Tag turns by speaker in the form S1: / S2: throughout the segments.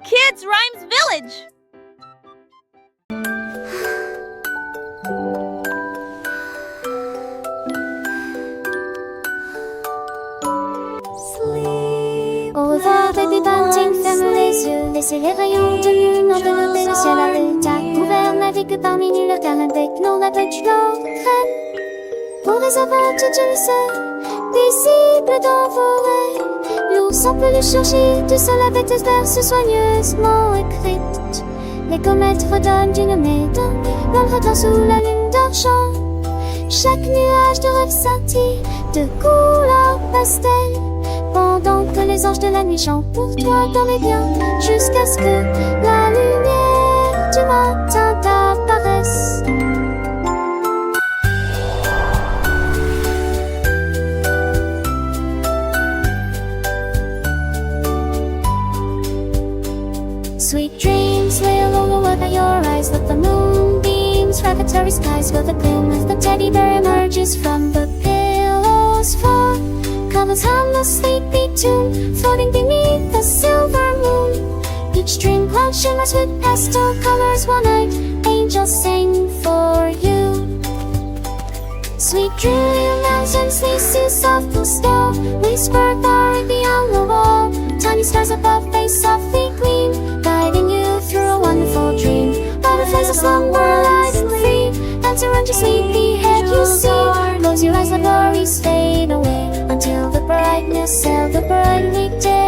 S1: Kids Rhymes Village!
S2: Over baby bunting, ferme les yeux, laissez les rayons de lune envelopper le ciel à l'état ouvert, navigue parmi nulle calme avec nos aveugles crème. Pour les avantages du lycée, visibles dans vos rêves, l'ours en peluche surgit du sol avec des verses soigneusement écrites. Les comètes redonnent d'une médaille, l'ombre dans sous la lune d'argent. Chaque nuage de rêve scintille de couleurs pastel, pendant que les anges de la nuit chantent pour toi dans les biens, jusqu'à ce que la lumière du matin t'apparaisse. Sweet dreams lay along over your eyes, let the moonbeams revelatory skies fill the gloom as the teddy bear emerges from the pillow's fall. Covers harmless sleepy tomb, floating beneath the silver moon. Each dream cloud shimmers with pastel colors, one night angels sing for you. Sweet dream mountains, these soft blue snow, whisper far beyond the wall. Tiny stars above face softly gleam, guiding you through a wonderful dream. Butterflies of long whirl and free, dance around your sleepy head you see. Close your eyes, let worries fade away, until the brightness of the bright weekday.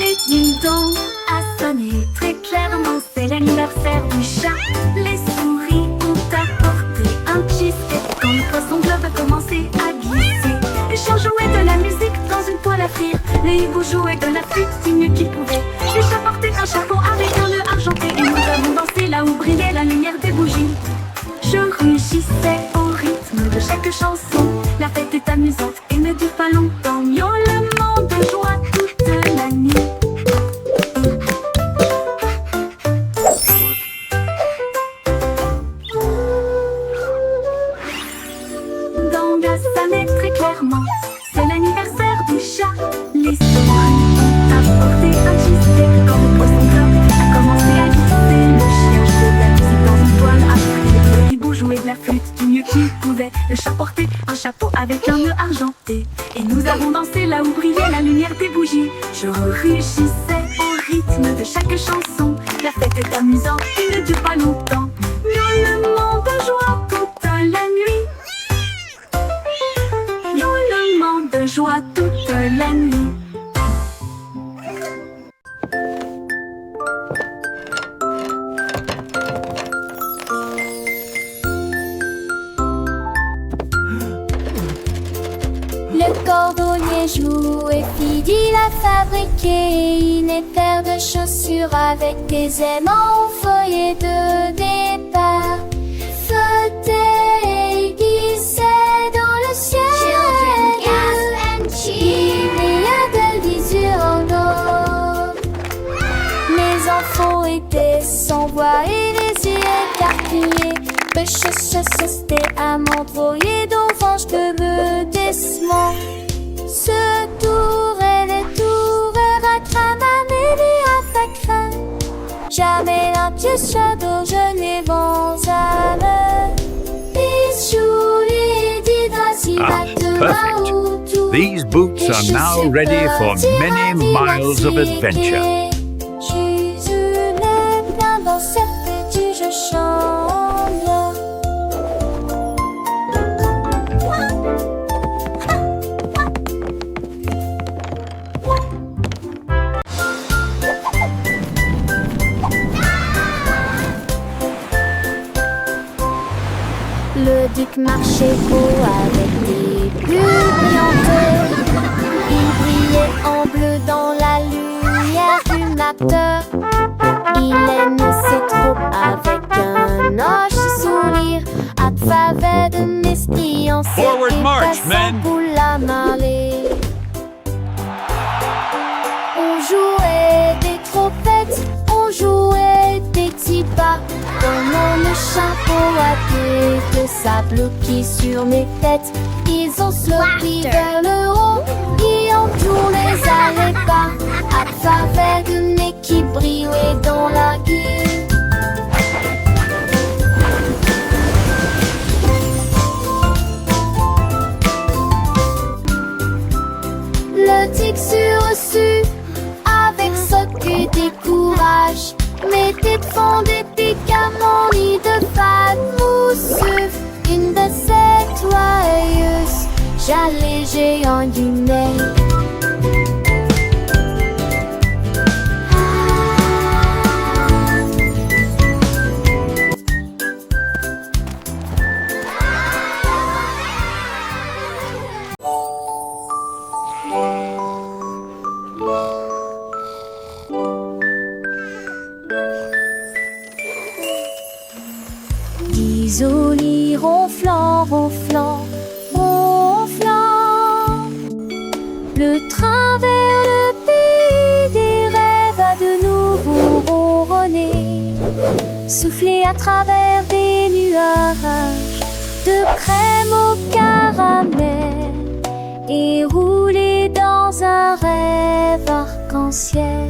S3: Le ding-dong a sonné très clairement, c'est l'anniversaire du chat. Les souris ont apporté un cheesecake quand le poisson globe a commencé à glisser. Les chiens jouaient de la musique dans une poêle à frire, les hiboux jouaient de la flûte du mieux qu'ils pouvaient. Les chats portaient un chapeau avec un nœud argenté, et nous avons dansé là où brillait la lumière des bougies. Je rugissais au rythme de chaque chanson, la fête est amusante et ne dure pas longtemps. Miaulement de joie toute la nuit. Dans la sonné très clairement, c'est l'anniversaire du chat. Les souris ont apporté un cheesecake quand le poisson globe a commencé à glisser. Le chien jouait de la musique dans une toile à frire, le hibou jouait de la flûte du mieux qu'il pouvait. Le chat portait un chapeau avec un nœud argenté, et nous avons dansé là où brillait la lumière des bougies. Je rugissais au rythme de chaque chanson, la fête est amusante et ne dure pas longtemps. Miaulement de joie toute la nuit. Miaulement de joie toute la nuit.
S2: Le cordonnier joue et Fidi l'a fabriqué, une paire de chaussures avec des aimants au feuillet de départ. Fauteuil glissait dans le ciel, il brillait de visu en or. Les enfants étaient sans voix et les yeux écarquillés. C'était à m'envoyer d'enfange de mudissement. Ce tour et les tours à crâne, à facrin. Jamais l'intuition dont je n'ai vent à me.
S4: Perfect. These boots are now ready for many miles of adventure.
S2: Le duc marchait beau avec des bulles brillantes. Il brillait en bleu dans la lumière du matin. Il aimait ses troupes avec un hoche sourire, à travers de l'esprit en
S4: Forward march, men!
S2: Pour la marée. On jouait Comme le chapeau à queue de sable qui sur mes têtes. Ils ont slopé vers le haut et ont tourné les bas à travers le nez qui brillait dans la gueule. Le tic sur-reçu avec ce qui décourage. Mes têtes font des pics à mon lit de fade mousseux. Une de ces toyeuses, j'allais géant du nez. Isolé, ronflant, ronflant, ronflant. Le train vers le pays des rêves a de nouveau ronronné. Soufflé à travers des nuages de crème au caramel et roulé dans un rêve arc-en-ciel.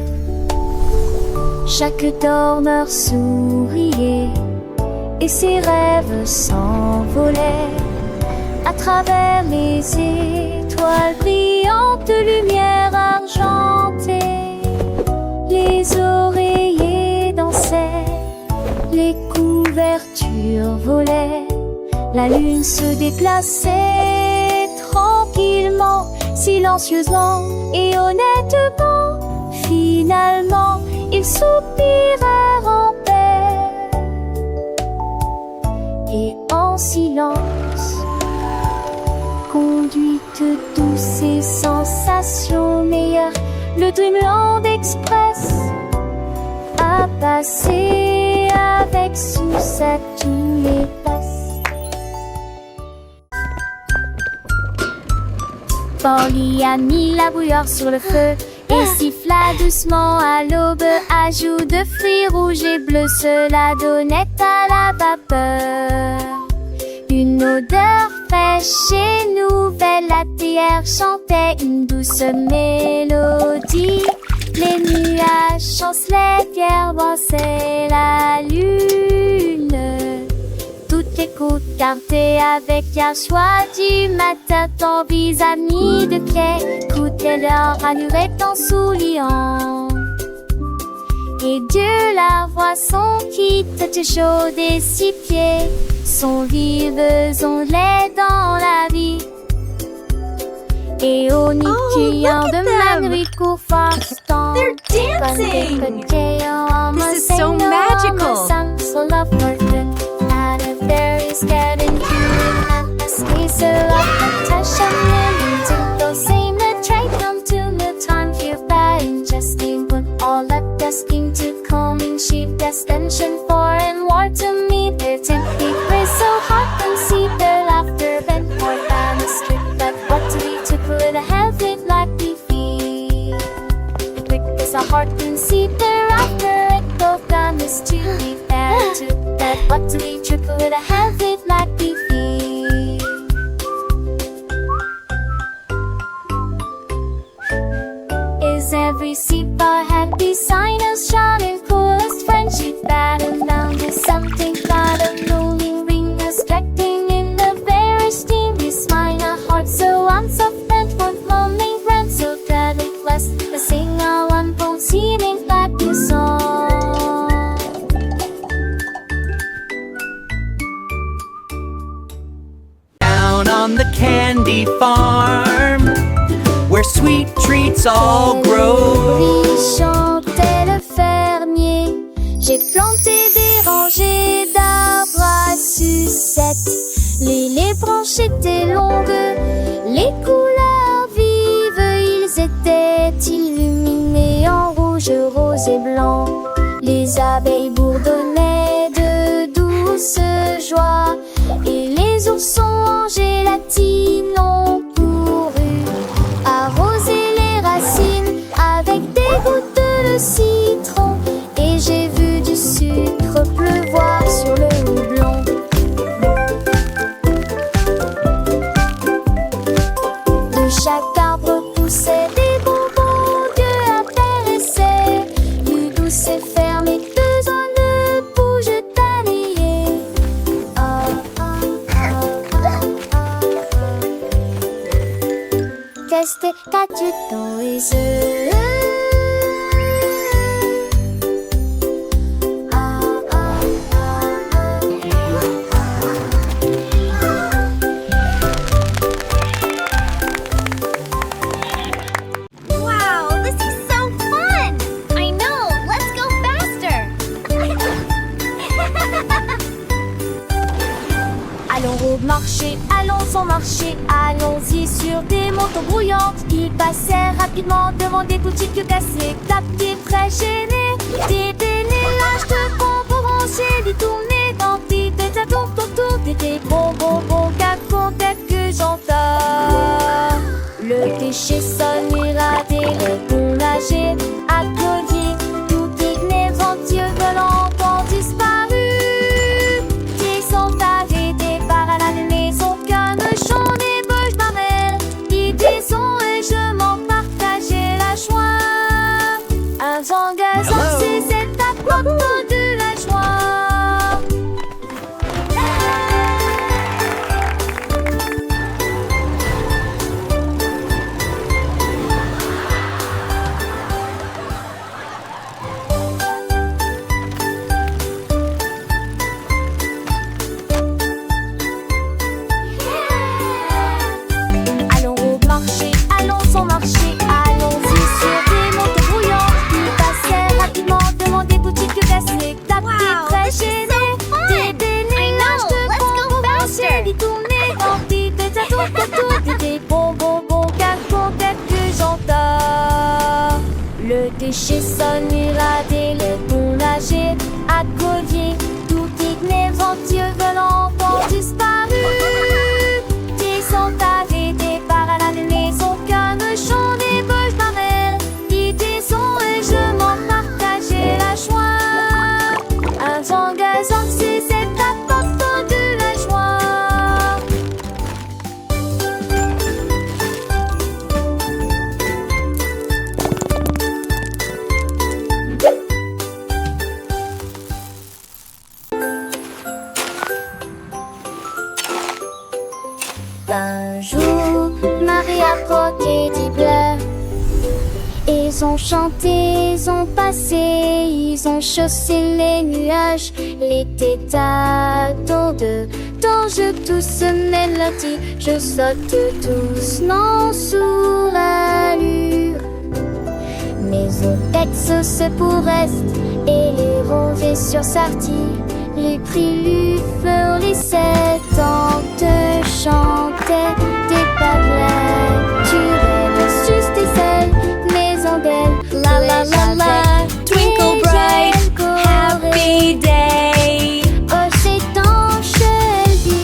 S2: Chaque dormeur souriait et ses rêves s'envolaient à travers les étoiles brillantes de lumière argentée. Les oreillers dansaient, les couvertures volaient, la lune se déplaçait tranquillement, silencieusement et honnêtement. Finalement, ils soupirèrent en paix et en silence, conduite douce et sensation meilleure, le Dreamland Express a passé avec succès tous les passes. Polly a mis la bouilloire sur le feu et siffla doucement à l'aube. Ajout de fruits rouges et bleus, cela donnait à la vapeur une odeur fraîche et nouvelle. La théière chantait une douce mélodie. Les nuages chancelaient, pierre brassaient la lune. Toutes les côtes cartées avec un choix du matin. Ton vis-à-vis de pied coûtait leur ranuret en souliant. Et Dieu la voit son qui te chaude et six pieds sont vives onglets dans la vie. Et au nid criant de Manrico Farston.
S3: They're dancing! This is so magical!
S2: Asking to come in cheap destination for and war to meet their tempting grace so hot and see their laughter bent more than a strip. But what do we took with a have it like we feel? Quick as a heart and see their laughter it both done is to be fair to that. What do we took with a have it like we feel? Is every seat bar happy sign of shining coolest friendship battle down to something got a rolling ring reflecting in the very steamy smile. A heart so unsoft with lonely friends so that it blessed the singer one pulsating like the song.
S1: Down on the candy farm where sweet treats all grow.
S2: Chantait le fermier. J'ai planté des rangées d'arbres à sucettes. Les branches étaient longues, les couleurs vives. Ils étaient illuminés en rouge, rose et blanc. Les abeilles bourdonnaient de douce joie et les oursons en gélatine ont couru arroser les racines avec des gouttes de citron. Et j'ai vu du sucre pleuvoir c'est qu'as-tu toys?
S3: Wow, this is so fun!
S2: I know, let's go faster! Allons au marché, allons au marché, allons-y sur des motos brouillantes. Ils passaient rapidement devant des boutiques cassées. La petite très gênée, des délélages de bonbons rangés, des tournées dans des tours autour des bonbons qu'à que j'entends. Le péché sonne, irradé, le bon nager, applaudi, tout ignorant, volant ont disparu. Qui sont arrêtés par la maison, qu'un chant des bouches barrelles. Ils disons et je m'en partageais la joie. Un zangazan, c'est cette apporte de la joie. Allons au marché, allons au marché, allons-y sur des motos brouillantes. Ils passaient rapidement devant des boutiques cassées. La petite très gênée, des délélages de bonbons rangés, des tournées dans des tours autour des bonbons que j'entends. Le déchet sonne, irradé, le bon nager, accodier, tout ignorant, volant ont disparu. Qui sont arrêtés par la maison, qu'un chant des bouches barrelles. Ils disons et je m'en partageais la joie. Un zangazan, c'est cette apporte de la joie. Un jour, Marie a croqué des bleues. Ils ont chanté, ils ont passé, ils ont chaussé les nuages. L'été tâton de je tousse mélodie, je saute doucement sous l'allure. Mes oreilles se pour est et les rovés sur Sarty. Les prix lui les 7 ans te chantaient des paroles. Tu rêves juste des ailes, mais en belle.
S3: La la la la, twinkle bright, happy day.
S2: Oh, c'est enchevêtré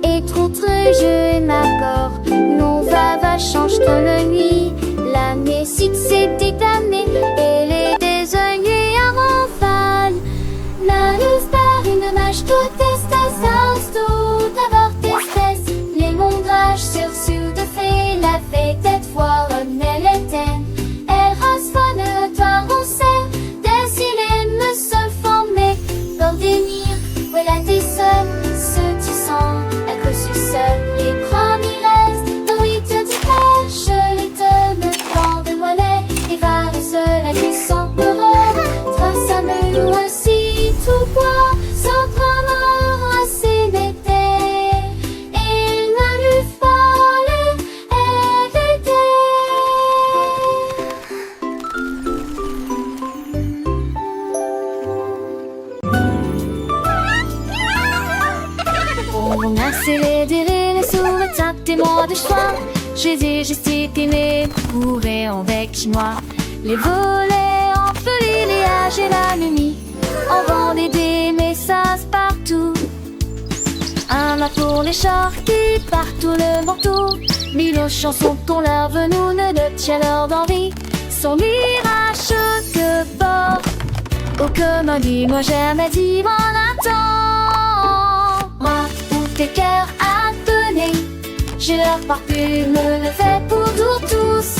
S2: et trop très je m'accorde. Non, va change comme la nuit. L'année si c'est déclamé et les désoeillés à rafale. La luz par une mâche toute espèce tout d'avoir d'espèce. Les mondrages sur de fait la fête cette fois elle était. Elle rasfonne toi on sait des sirènes me se former dans des nids. Voilà tes seuls, ceux tu sens la cause seul. Les premiers restent dans les têtes du crèche. Les te me prend de mollet et va seul à qui sans peur. Trace à me aussi tout bois sans prendre assez d'été. Il n'a lu folle elle était. On a célébré les sourds et mois de choix. J'ai dit, j'ai estimé, courir avec chinois. Les volets en folie, les âges et la nuit. On vendait des messages partout. Un mât pour les chars qui partout le manteau. Mille chansons qu'on leur venue de chaleur d'envie. Son mirage que porte. Oh, comme un dit, moi jamais dit, mon attend. Moi, tous tes cœurs à donner. J'ai leur parfume, le fait pour nous tous.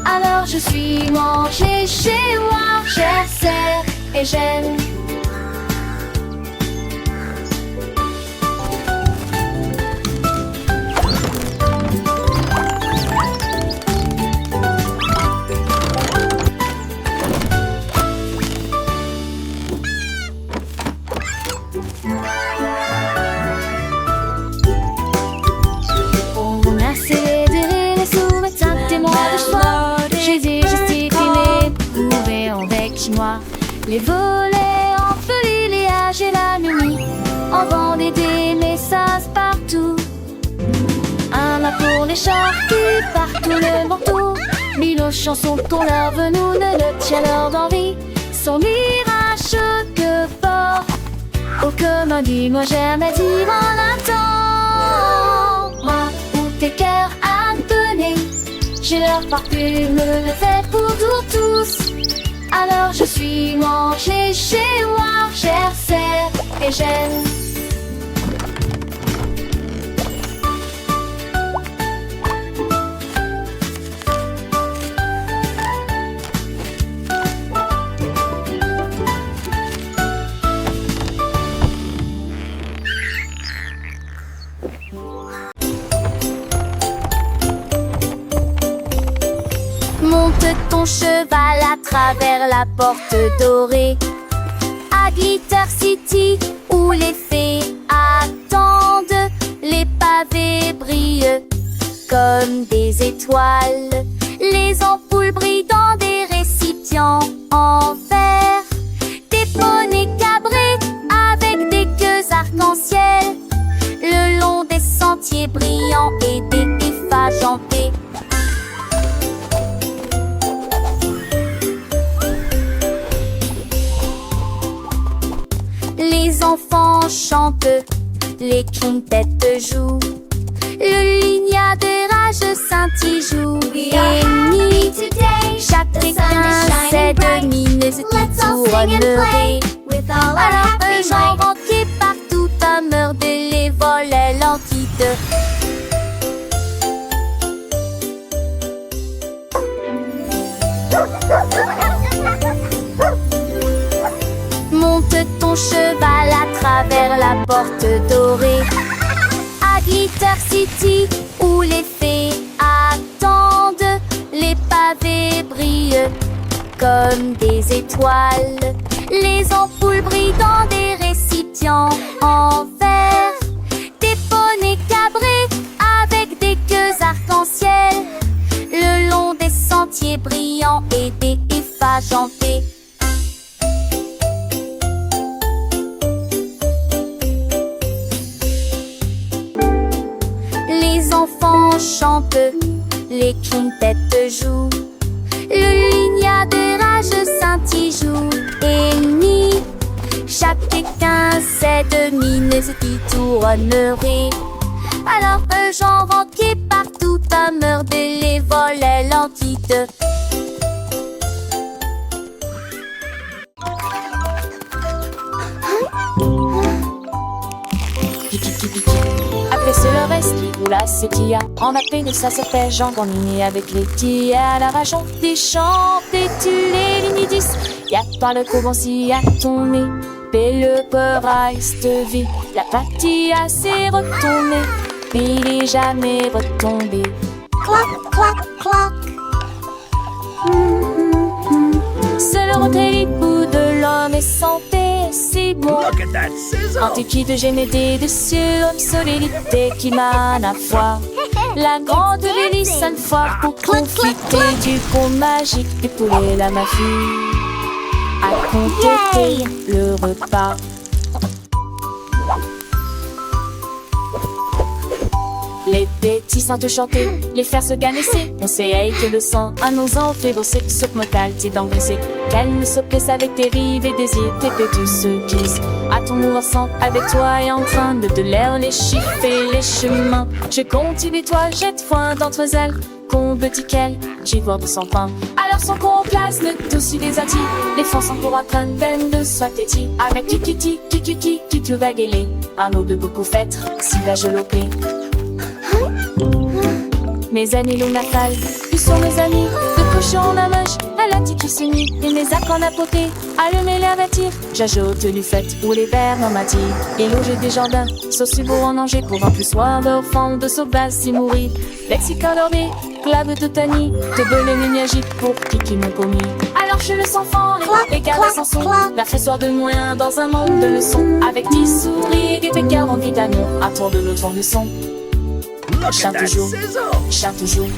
S2: Alors je suis mangée chez moi. J'essaie et j'aime. patinoire. Les volets entre l'illéage et la nuit envoient des messages partout. Un mât pour les chars qui partent tout le manteau. Mille chansons qu'on leur veut, nous ne le tient leur d'envie. Son mirage que porte au commun, dis-moi jamais dire en un temps. Moi ou tes cœurs à donner, j'ai leur parfume le fait pour tous. Alors je suis mangée chez moi, chère sœur, et j'aime. Monte ton cheval à travers la porte dorée à Glitter City où les fées attendent. Les pavés brillent comme des étoiles. Les ampoules brillent dans des récipients en verre. Des poneys cabrés avec des queues arc-en-ciel le long des sentiers brillants et des effaces en paix. Les enfants chantent, les trompettes jouent, le lignard de rage scintille joue. Et chaque étincelle de mine se tournerait. Alors un genre qui partout à meurt de les volets l'entité. Monte ton cheval à travers la porte dorée à Glitter City où les fées attendent. Les pavés brillent comme des étoiles. Les ampoules brillent dans des récipients en verre. Des poneys cabrés avec des queues arc-en-ciel le long des sentiers brillants et des effaces en paix. Les enfants chantent, les trompettes jouent, le lignard de rage scintille joue. Et ni chaque étincelle de mine se tournerait. Alors un genre qui partout à meurt de les volets l'entité. Après c'est le reste qui roule à ses tia. En appel de ça se fait jambon liné avec les tia. À la rajon des chants, des tu les lignes 10. Y'a par le couvancier à ton nez. Le peur de vie. La patia s'est retournée. Il est jamais retombé. Clac, clac, clac. C'est le retrait bout de l'homme et santé, c'est bon.
S4: Look at that sizzle!
S2: Antiquité génétique de solidité qui mène à foi. La grande hélice une fois pour profiter du conte magique du poulet la mafie. À compléter le repas. Les petits sentent chanter, les faire se ganesser. On sait que le sang à nos enfants fait bosser sur mortalité d'engraisser. Qu'elle ne se plaise avec tes rives et désirs, tes pétus se glissent. À ton mouvement avec toi et en train de te l'air les chiffres et les chemins. Je continue toi, jette foin d'entre ailes. Combe tickel, j'y vois de son pain. Alors son qu'on place le dessus des attis. Les fonds sont pour atteindre peine de soit téti. Avec kikiti, kikiki, kitu va guéler. Un eau de beaucoup fêtre, si va je l'opé. Mes amis l'ont natale, plus sont mes amis. De cochon la moche, elle a dit qui se nie. Et mes accords à poter, allumer l'air bâtir. J'ajoute du fait ou les verres en matière. Et loger des jardins, sauce beau en danger. Pour un plus soir d'enfant de sauvage si mourir. Lexica dormé, clave de tani. De belé magique pour qui m'ont commis. Alors je le sens fort, les carrés sans son. La soir de moins dans un monde de leçons. Avec 10 souris, des pécards en vitamine. À tour de l'autre du son.
S4: Look at that sizzle!
S2: Chante toujours.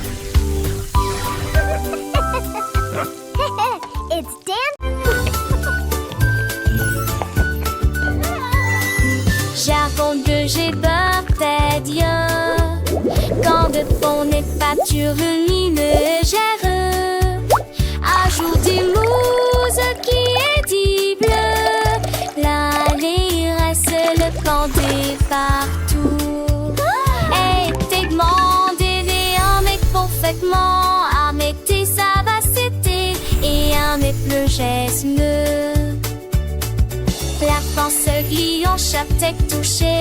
S3: It's Dan.
S2: on n'est pas lumineux, ajoute des mousse qui est dit bleu. L'année reste le planter partout. Et t'es demandé un mec parfaitement, un mec tes savacité et un mec le geste. La France glie en chapeau touché.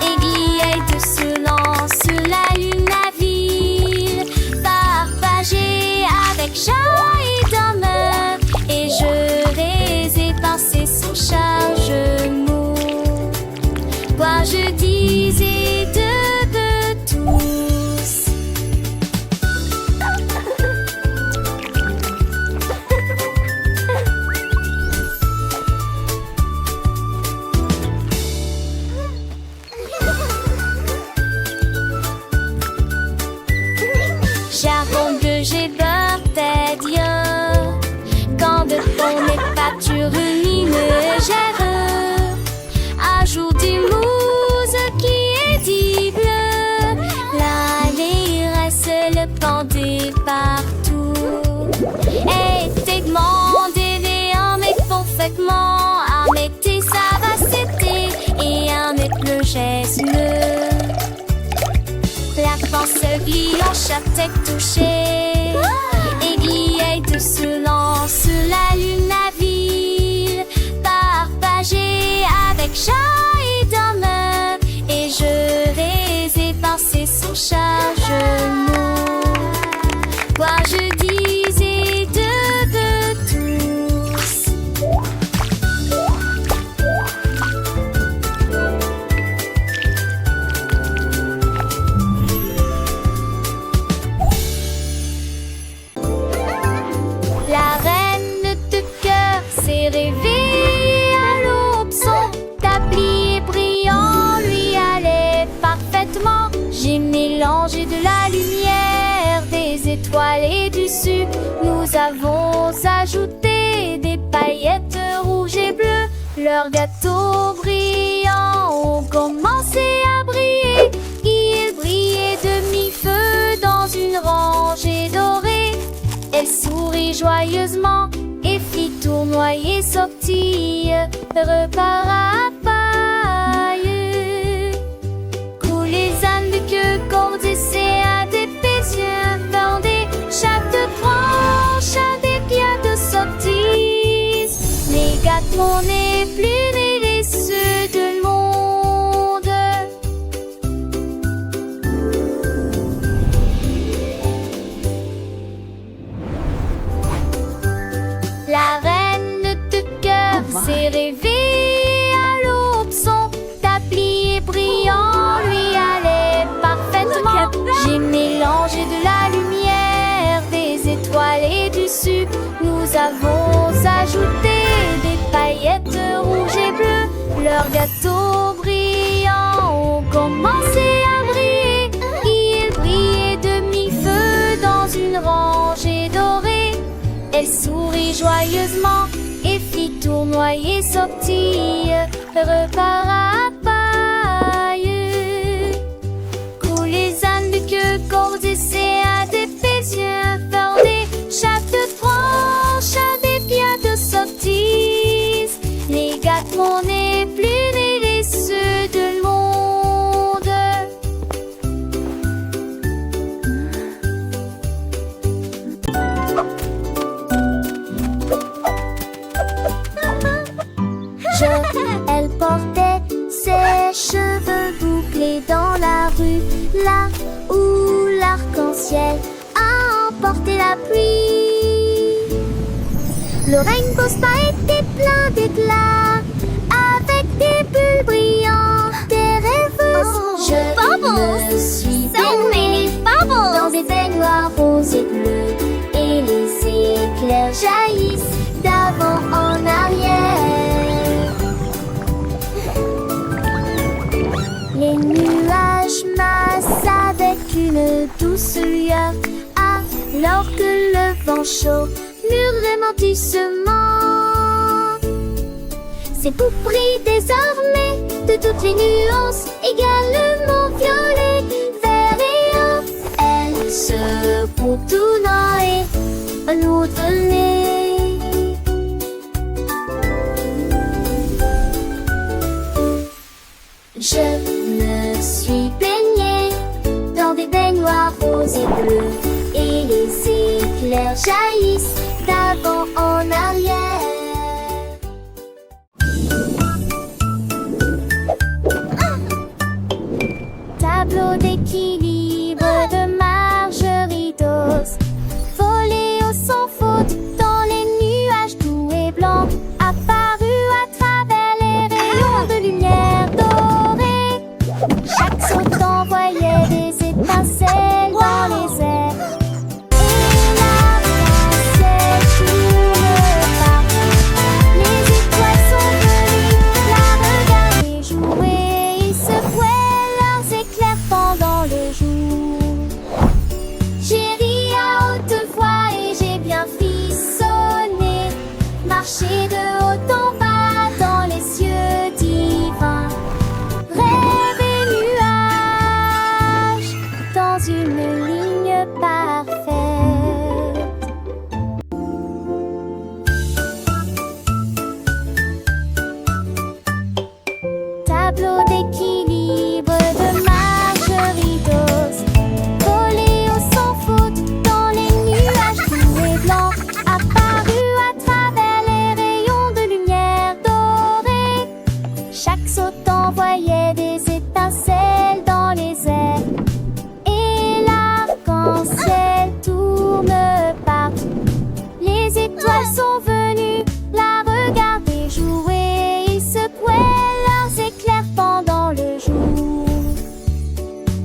S2: Aiguille de se lance la lune la ville, partagée avec chat et dame. Et je vais éparser son charge mou. Quoi je disais de tous. J'avoue que j'ai peur d'être quand de fond n'est pas lumineux, ajoute des mousse qui est dit bleu. L'année reste le planter partout. Et t'es demandé un mec parfaitement, un mec tes savacité et un mec le geste. La France glie en chapeau touché. Aiguille de se lance la lune la ville, partagée avec chat et dame. Et je vais éparser son charge mou. Quoi je disais de tous. La reine de cœur s'est réveillée à l'aube. Son tablier brillant lui allait parfaitement. J'ai mélangé de la lumière, des étoiles et du sucre. Nous avons ajouté des paillettes rouges et bleues. Leurs gâteaux brillants ont commencé à briller. Ils brillaient de mi-feu dans une rangée dorée. Elle sourit joyeusement et fit tournoyer sortie, repart à paille. Coule les ânes de queue, cordes et à des pécieux, vendés chaque tranche à des pieds de sorties. Les gâteaux n'est plus mais les ceux de monde. La reine de cœur s'est réveillée à l'aube. Son tablier brillant lui allait parfaitement. J'ai mélangé de la lumière, des étoiles et du sucre. Nous avons ajouté des paillettes rouges et bleues. Leurs gâteaux brillants ont commencé à briller. Ils brillaient de mi-feu dans une rangée dorée. Elle sourit joyeusement et fit tournoyer sortie, repart à paille. Coule les ânes de queue, cordes et à des pécieux, vendés chaque tranche à des pieds de sorties. Les gâteaux n'est plus mais les ceux de monde. Elle portait ses cheveux bouclés dans la rue, là où l'arc-en-ciel a emporté la pluie. Le rainbow spa était plein d'éclats, avec des bulles brillantes, des rêveuses. Je me suis baignée dans des baignoires roses et bleus, et les éclairs jaillissent d'avant en arrière. Les nuages massent avec une douce lueur, alors que le vent chaud murmurait doucement. C'est pour briller désormais de toutes les nuances, également violet, vert et or, ce pour tout Noël, nous donner. Je me suis baignée dans des baignoires roses et bleus, et les éclairs jaillissent d'avant en arrière. Tableau d'équilibre de Marjorie Dawes, volé au sans faute dans les nuages doux et blancs, apparu à travers les rayons de lumière dorée. Chaque saut envoyait des étincelles dans les airs. Et l'arc-en-ciel tourne partout. Les étoiles sont venues la regarder jouer. Ils secouaient leurs éclairs pendant le jour. J'ai ri à haute voix et j'ai bien frissonné, marché de haut en bas dans les cieux divins. Rêve et nuages dans une ligne parfaite. Tableau d'équilibre de Marjorie Dawes, volé au sans faute dans les nuages doux et blancs, apparu à travers les rayons de lumière dorée. Chaque saut envoyait des étincelles dans les airs. Et l'arc-en-ciel tourne partout. Les étoiles sont venues la regarder jouer. Ils secouaient leurs éclairs pendant le jour.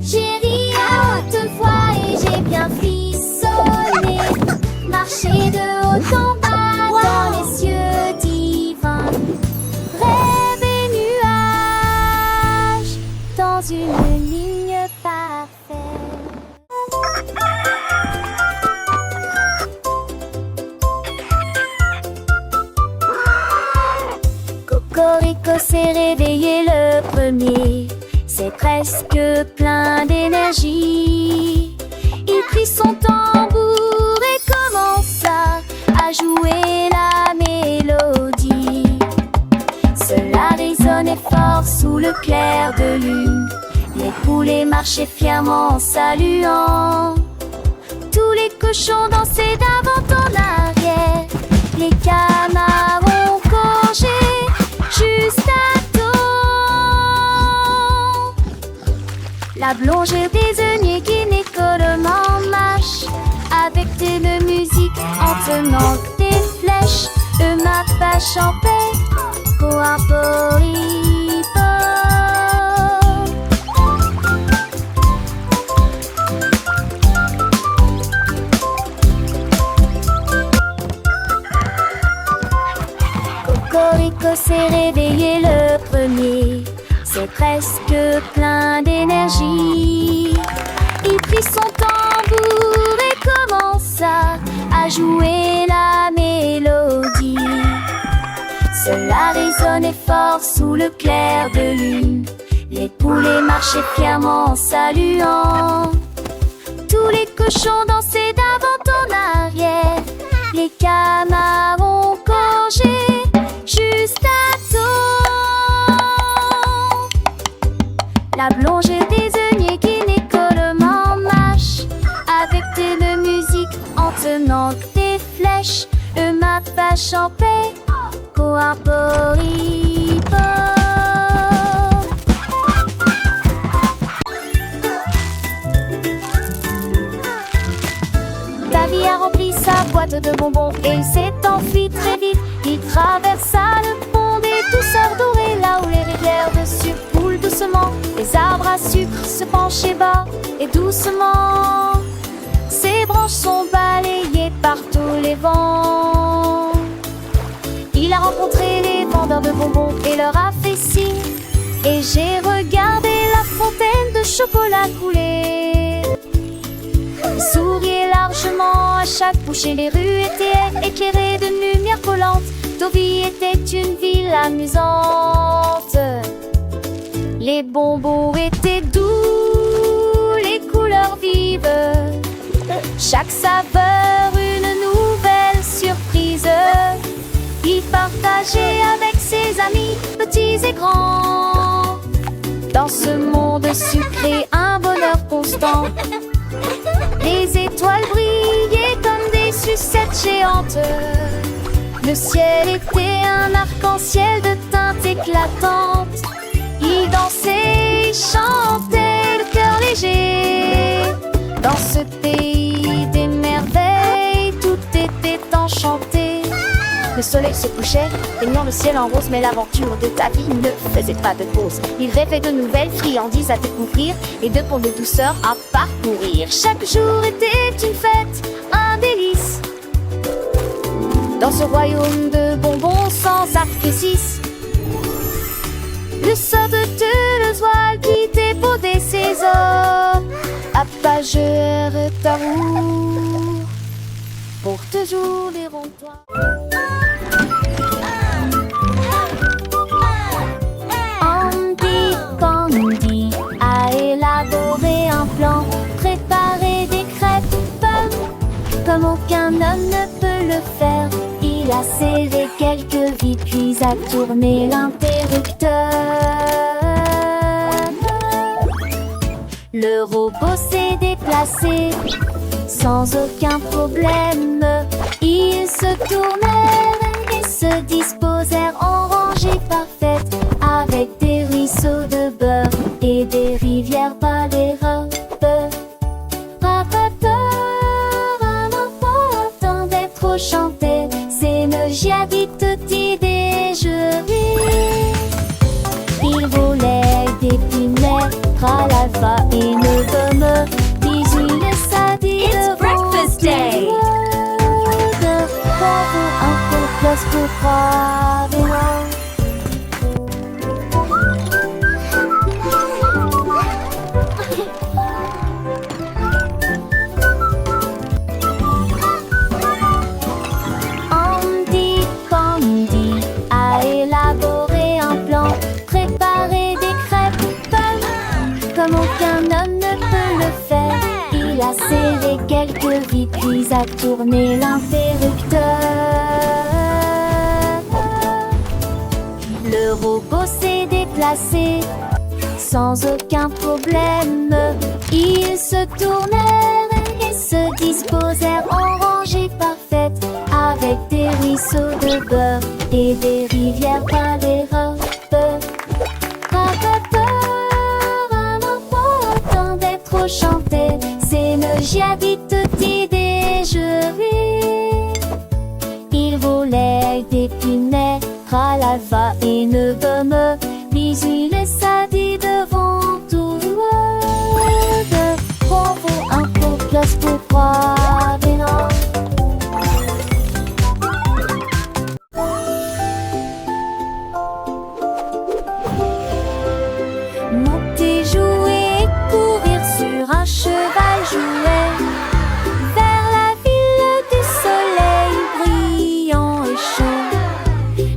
S2: J'ai ri à haute voix et j'ai bien frissonné, marché de haut en bas dans les cieux divins. Rêve et nuages dans une ligne parfaite. Cocorico s'est réveillé le premier, c'est presque plein d'énergie. Il prit son tambour et commença à jouer la mélodie. Cela résonnait fort sous le clair de lune. Les poulets marchaient fièrement en saluant. Tous les cochons dansaient d'avant en arrière. Les canards ont congé juste à temps. La blonde désignée qui n'écolement marche avec de musique en tenant des flèches. Ma vache en paix, coarporipo. Cocorico s'est réveillé le premier, c'est presque plein d'énergie. Il prit son tambour et commença à jouer la mélodie. Cela résonnait fort sous le clair de lune. Les poulets marchaient fièrement en saluant. Tous les cochons dansaient d'avant en arrière. Les canards ont congé juste à temps. La blonde désignée qui n'écolement marche avec de musique en tenant des flèches. Ma vache en paix, coarporipo. Davy a rempli sa boîte de bonbons et il s'est enfui très vite. Il traversa le pont des douceurs dorées, là où les rivières de sucre coulent doucement. Les arbres à sucre se penchaient bas et doucement. Ses branches sont balayées par tous les vents. Il a rencontré les vendeurs de bonbons et leur a fait signe. Et j'ai regardé la fontaine de chocolat couler. Il souriait largement à chaque bouchée. Les rues étaient éclairées de lumière collante. Deauville était une ville amusante. Les bonbons étaient doux, les couleurs vives. Chaque saveur une nouvelle surprise. Il partageait avec ses amis, petits et grands. Dans ce monde sucré, un bonheur constant. Les étoiles brillaient comme des sucettes géantes. Le ciel était un arc-en-ciel de teintes éclatantes. Ils dansaient et chantaient le cœur léger. Dans ce pays des merveilles, tout était enchanté. Le soleil se couchait, peignant le ciel en rose. Mais l'aventure de ta vie ne faisait pas de pause. Il rêvait de nouvelles friandises à découvrir et de ponts de douceur à parcourir. Chaque jour était une fête, un délice. Dans ce royaume de bonbons sans artifice. Le sort de Toulouse qui débaudait ses os. Appageur ta roue pour toujours les ronds-toits. Andy Candy a élaboré un plan, préparé des crêpes pommes comme aucun homme ne peut le faire. Il a serré quelques vis puis a tourné l'interrupteur. Le robot s'est déplacé sans aucun problème. Ils se tournèrent et se disposèrent en rangée parfaite, avec des ruisseaux de beurre et des rivières par les robes. Attendait trop chanter, c'est me dit toute idée, je ris. Il volait des pinets, l'alpha et ne gomme. Bisous, ça dit
S3: It's breakfast day.
S2: Un peu plus pour croire. Andy Candy a élaboré un plan, préparé des crêpes pommes comme aucun homme ne peut le faire. Il a serré quelques vis puis a tourné l'interrupteur. Le robot s'est déplacé sans aucun problème. Ils se tournèrent et se disposèrent en rangée parfaite, avec des ruisseaux de beurre et des rivières par les robes. Attendait trop chanter, c'est me dit toute idée, je ris. Il volait des pinets, l'alpha et ne gomme. Bisous, ça dit devant tout le monde. Bravo, un peu plus pour croire, mais non. Monter, jouer et courir sur un cheval jouet vers la ville du soleil brillant et chaud.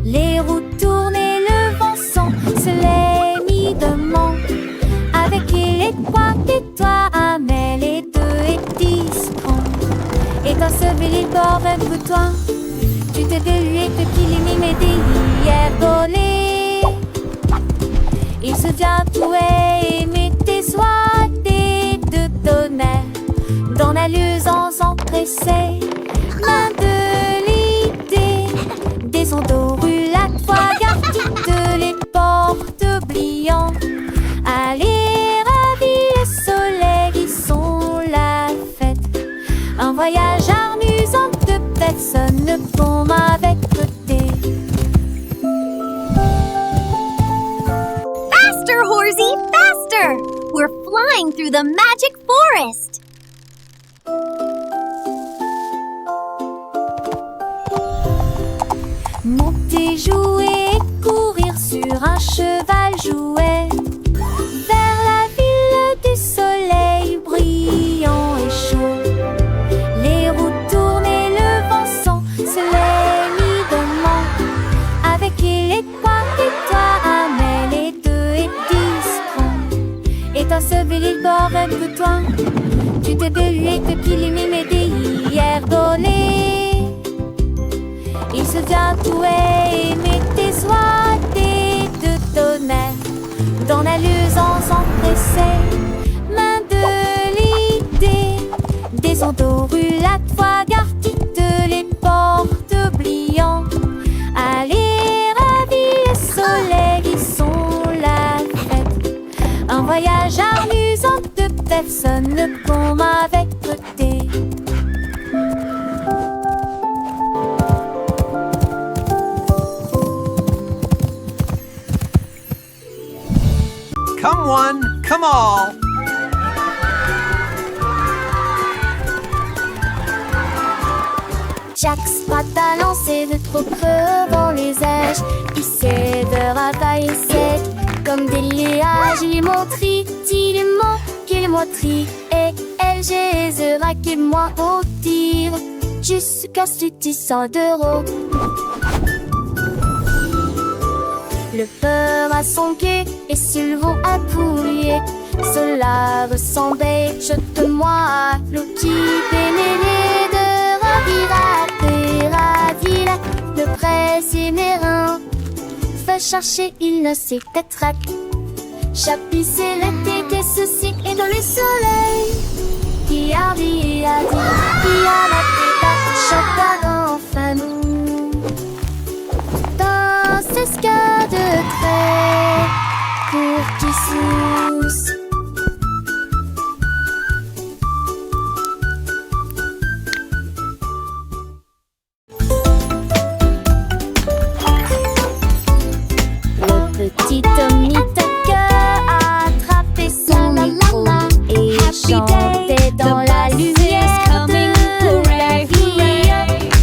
S2: Les roues tournent et le vent se les mit demain. Avec les trois et toi, Amel et 2 et 10 francs. Et dans ce bel bord un bouton, tu t'es délué depuis les mimes et hier volé. Il se diabouait et mettait soit des deux tonnerres dans la luisance empressée. L'un de l'idée des ondes rue la toile de les portes oubliant. Allez, ravis les soleils qui sont la fête. Un voyage amusant de personnes comme avec côté.
S3: Faster, Horsey, faster! We're flying through the magic forest.
S2: Monter, jouer et courir sur un cheval jouet vers la ville du soleil brillant et chaud. Les roues tournent et le vent se les mit demain. Avec les trois et toi, Amel et 2 et 10 francs. Et t'as sauvé les bords un peu toi. Tu t'es délué depuis les mimes et des souviens tout aimer tes oies, tes deux tonnerres dans la luisance empressée, main de l'idée, des ondulatoires gardites les portes oubliant. Allez, ravis les soleils qui sont la fête, un voyage amusant de personnes comme avec beauté.
S1: Come one, come all.
S2: Chaque spot a lancé de trop crevant les âges, hissé de ravailles secs comme des liages. Il montrit, il qu'il montrit, et elle gésera qu'il moi au tir, jusqu'à ce 100 d'euros. Le peur a son quai et s'ils vont appouiller, cela ressemblait, jette-moi à l'eau qui pénérait de ravira, le presse et mes reins. Fait chercher, il ne sait être à chapisser l'été que ceci est dans le soleil. Qui a dit, qui a la tête, chacun enfin nous. Dans ce ska de trait, pour qui sousse. Petit Tommy Tucker a attrapé son micro et chantait dans la lumière de la vie.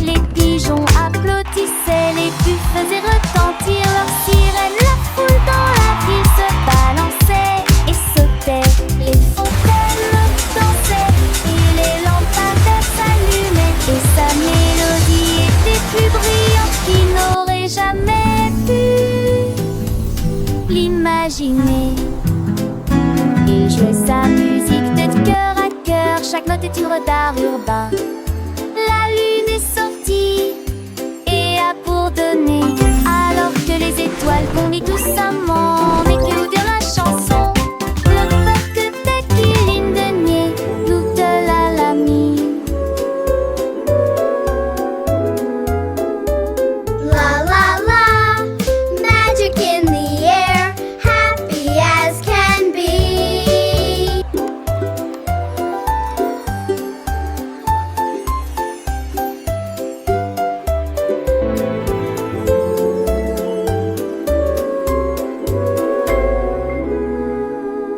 S2: Les pigeons applaudissaient, les buts faisaient retentir leurs sirènes. La foule dans la ville se balançait et sautait. Les fontaines dansaient et les lampadaires s'allumaient. Et sa mélodie était plus brillante qu'il n'aurait jamais pu l'imaginer. Il jouait sa musique de cœur à cœur, chaque note est une retard urbain. La lune est